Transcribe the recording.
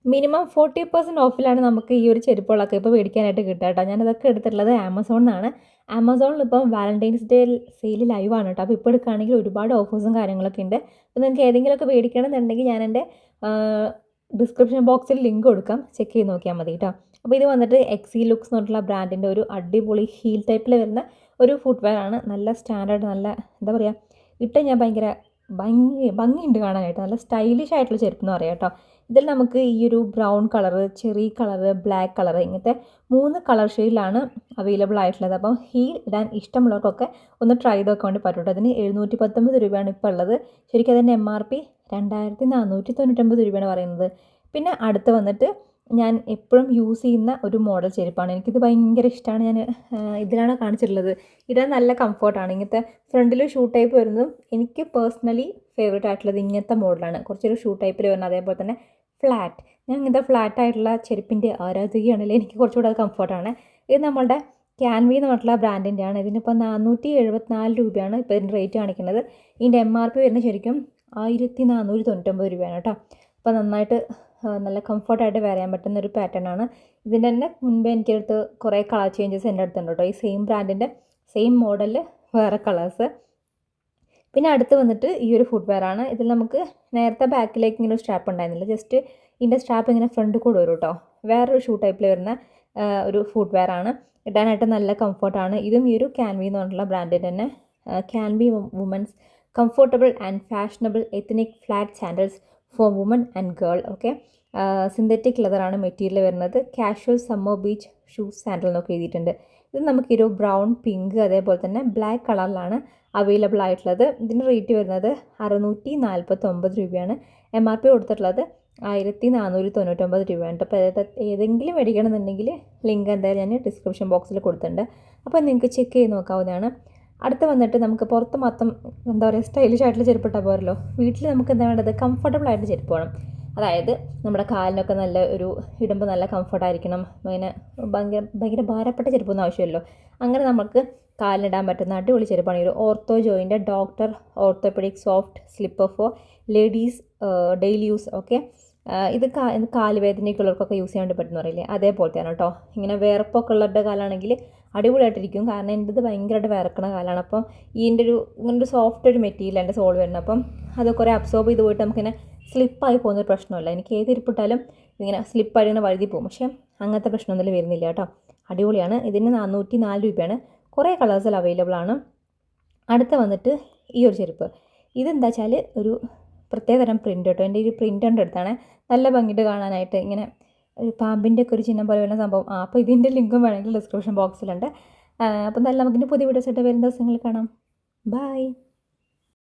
Minimum 40% ഓഫിലാണ് നമുക്ക് ഈ ഒരു ചെരുപ്പുകളൊക്കെ ഇപ്പോൾ മേടിക്കാനായിട്ട് കിട്ടുക കേട്ടോ. ഞാനതൊക്കെ എടുത്തിട്ടുള്ളത് ആമസോണിൽ നിന്നാണ്. ആമസോണിൽ ഇപ്പം വാലന്റൈൻസ് ഡേ സെയിൽ ലൈവാണ് കേട്ടോ. അപ്പോൾ ഇപ്പോൾ എടുക്കുകയാണെങ്കിൽ ഒരുപാട് ഓഫേഴ്സും കാര്യങ്ങളൊക്കെ ഉണ്ട്. അപ്പോൾ നിങ്ങൾക്ക് ഏതെങ്കിലുമൊക്കെ മേടിക്കണമെന്നുണ്ടെങ്കിൽ ഞാൻ എൻ്റെ ഡിസ്ക്രിപ്ഷൻ ബോക്സിൽ ലിങ്ക് കൊടുക്കാം, ചെക്ക് ചെയ്ത് നോക്കിയാൽ മതി കേട്ടോ. അപ്പോൾ ഇത് വന്നിട്ട് എക്സി ലുക്സ് എന്ന് പറഞ്ഞിട്ടുള്ള ബ്രാൻഡിൻ്റെ ഒരു അടിപൊളി ഹീൽ ടൈപ്പിൽ വരുന്ന ഒരു ഫുട്വെയർ ആണ്. നല്ല സ്റ്റാൻഡേർഡ്, നല്ല എന്താ പറയുക, ഇട്ട് ഞാൻ ഭയങ്കര ഭംഗിയുണ്ട് കാണാനായിട്ട്. നല്ല സ്റ്റൈലിഷ് ആയിട്ടുള്ള ചെരുപ്പ് എന്ന് പറയാം കേട്ടോ. ഇതിൽ നമുക്ക് ഈ ഒരു brown colour, cherry colour, black colour, ഇങ്ങനത്തെ 3 കളർ ഷെയ്ഡിലാണ് അവൈലബിൾ ആയിട്ടുള്ളത്. അപ്പം ഹീൽ ഇടാൻ ഇഷ്ടമുള്ളവർക്കൊക്കെ ഒന്ന് ട്രൈ ചെയ്തൊക്കെ വേണ്ടി പറ്റും കേട്ടോ. അതിന് 719 രൂപയാണ് ഇപ്പോൾ ഉള്ളത്. ശരിക്കും അതിൻ്റെ MRP 2499 രൂപയാണ് പറയുന്നത്. പിന്നെ അടുത്ത് വന്നിട്ട് ഞാൻ എപ്പോഴും യൂസ് ചെയ്യുന്ന ഒരു മോഡൽ ചെരുപ്പാണ്. എനിക്കിത് ഭയങ്കര ഇഷ്ടമാണ്. ഞാൻ ഇതിലാണ് കാണിച്ചിട്ടുള്ളത്. ഇടാൻ നല്ല കംഫർട്ടാണ്. ഇങ്ങനത്തെ ഫ്രണ്ടിൽ ഷൂ ടൈപ്പ് വരുന്നതും എനിക്ക് പേഴ്സണലി ഫേവറേറ്റ് ആയിട്ടുള്ളത് ഇങ്ങനത്തെ മോഡലാണ്. കുറച്ചൊരു ഷൂ ടൈപ്പിൽ വരുന്നത്, അതേപോലെ തന്നെ ഫ്ലാറ്റ്. ഞാൻ ഇങ്ങനത്തെ ഫ്ലാറ്റ് ആയിട്ടുള്ള ചെരുപ്പിൻ്റെ ആരാധികയാണല്ലേ. എനിക്ക് കുറച്ചുകൂടെ അത് കംഫർട്ടാണ്. ഇത് നമ്മളുടെ ക്യാൻവി എന്ന് പറഞ്ഞിട്ടുള്ള ബ്രാൻഡിൻ്റെയാണ്. ഇതിനിപ്പോൾ 474 രൂപയാണ് ഇപ്പോൾ ഇതിൻ്റെ റേറ്റ് കാണിക്കുന്നത്. ഇതിൻ്റെ MRP വരുന്നത് ശരിക്കും 1499 രൂപയാണ് കേട്ടോ. അപ്പോൾ നന്നായിട്ട് നല്ല കംഫർട്ടായിട്ട് വെയർ ചെയ്യാൻ പറ്റുന്ന ഒരു പാറ്റേൺ ആണ്. ഇതിൻ്റെ തന്നെ മുൻപേ എനിക്കടുത്ത് കുറേ കളർ ചേഞ്ചസ് എൻ്റെ അടുത്തുണ്ട് കേട്ടോ. ഈ സെയിം ബ്രാൻഡിൻ്റെ സെയിം മോഡലിൽ വേറെ കളേഴ്സ്. പിന്നെ അടുത്ത് വന്നിട്ട് ഈ ഒരു ഫുട്വെയർ ആണ്. ഇതിൽ നമുക്ക് നേരത്തെ ബാക്കിലേക്ക് ഇങ്ങനെ ഒരു സ്ട്രാപ്പ് ഉണ്ടായിരുന്നില്ല, ജസ്റ്റ് ഇതിൻ്റെ സ്ട്രാപ്പ് ഇങ്ങനെ ഫ്രണ്ടിൽ കൂടെ വരും കേട്ടോ. വേറൊരു ഷൂ ടൈപ്പിൽ വരുന്ന ഒരു ഫുട്വെയർ ആണ്. ഇടാനായിട്ട് നല്ല കംഫർട്ടാണ്. ഇതും ഈ ഒരു ക്യാൻവി എന്ന് പറഞ്ഞിട്ടുള്ള ബ്രാൻഡിൻ്റെ തന്നെ ക്യാൻവി women's comfortable and fashionable ethnic flat sandals for woman and girl. Okay, synthetic ലെതറാണ് മെറ്റീരിയൽ വരുന്നത്. Casual summer beach shoes sandal എന്നൊക്കെ എഴുതിയിട്ടുണ്ട്. ഇത് നമുക്കൊരു ബ്രൗൺ, പിങ്ക്, അതേപോലെ തന്നെ ബ്ലാക്ക് കളറിലാണ് അവൈലബിൾ ആയിട്ടുള്ളത്. ഇതിൻ്റെ റേറ്റ് വരുന്നത് 649 രൂപയാണ്. MRP കൊടുത്തിട്ടുള്ളത് 1499 രൂപയാണ്. അപ്പോൾ ഏതെങ്കിലും മേടിക്കണമെന്നുണ്ടെങ്കിൽ ലിങ്ക് എന്തായാലും ഞാൻ ഡിസ്ക്രിപ്ഷൻ ബോക്സിൽ കൊടുത്തിട്ടുണ്ട്. അപ്പോൾ നിങ്ങൾക്ക് ചെക്ക് ചെയ്ത് നോക്കാവുന്നതാണ്. അടുത്ത് വന്നിട്ട് നമുക്ക് പുറത്ത് മൊത്തം എന്താ പറയുക, സ്റ്റൈലിഷ് ആയിട്ടുള്ള ചെരുപ്പിട്ടാൽ പോരല്ലോ. വീട്ടിൽ നമുക്ക് എന്താ വേണ്ടത്, കംഫർട്ടബിൾ ആയിട്ട് ചെരുപ്പ് വേണം. അതായത് നമ്മുടെ കാലിനൊക്കെ നല്ല ഒരു ഇടുമ്പോൾ നല്ല കംഫർട്ടായിരിക്കണം. അങ്ങനെ ഭയങ്കര ഭാരപ്പെട്ട ചെരുപ്പൊന്നും ആവശ്യമില്ലല്ലോ. അങ്ങനെ നമുക്ക് കാലിനിടാൻ പറ്റുന്ന അടിപൊളി ചെരുപ്പാണ് ഈ ഒരു ഓർത്തോ ജോയിൻ്റെ doctor orthopaedic soft slipper for ladies daily use. Okay, ഇത് കാലുവേദനയൊക്കെ ഉള്ളവർക്കൊക്കെ യൂസ് ചെയ്യാൻ വേണ്ടി പറ്റുന്ന പറയില്ലേ, അതേപോലത്തെയാണ് കേട്ടോ. ഇങ്ങനെ വേർപ്പൊക്കെ ഉള്ളവരുടെ കാലാണെങ്കിൽ അടിപൊളിയായിട്ടിരിക്കും. കാരണം എൻ്റെ ഇത് ഭയങ്കരമായിട്ട് വിറക്കണ കാലമാണ്. അപ്പം ഇതിൻ്റെ ഇങ്ങനൊരു സോഫ്റ്റ് ഒരു മെറ്റീരിയൽ എൻ്റെ സോൾ വരുന്നത്. അപ്പം അത് കുറേ അബ്സോർബ് ചെയ്ത് പോയിട്ട് നമുക്കിങ്ങനെ സ്ലിപ്പായി പോകുന്നൊരു പ്രശ്നമല്ല. എനിക്ക് ഏത് ഇരിപ്പിട്ടാലും ഇങ്ങനെ സ്ലിപ്പായിട്ട് ഇങ്ങനെ വഴുതി പോകും. പക്ഷേ അങ്ങനത്തെ പ്രശ്നമൊന്നും വരുന്നില്ല കേട്ടോ. അടിപൊളിയാണ്. ഇതിന് 404 രൂപയാണ്. കുറേ കളേഴ്സിൽ അവൈലബിൾ ആണ്. അടുത്ത വന്നിട്ട് ഈ ഒരു ചെരുപ്പ്. ഇതെന്താ വെച്ചാൽ ഒരു പ്രത്യേകതരം പ്രിൻ്റ് കേട്ടോ. എൻ്റെ ഒരു പ്രിൻ്റിൻ്റെ അടുത്താണ്. നല്ല ഭംഗിയിട്ട് കാണാനായിട്ട് ഇങ്ങനെ ഒരു പാമ്പിൻ്റെ ഒക്കെ ഒരു ചിഹ്നം പോലെ വരുന്ന സംഭവം. അപ്പോൾ ഇതിൻ്റെ ലിങ്കും വേണമെങ്കിൽ ഡിസ്ക്രിപ്ഷൻ ബോക്സിലുണ്ട്. അപ്പം എന്തായാലും നമുക്കിൻ്റെ പുതിയ വീഡിയോസ് ആയിട്ട് വരുന്ന ദിവസങ്ങളിൽ കാണാം. ബൈ.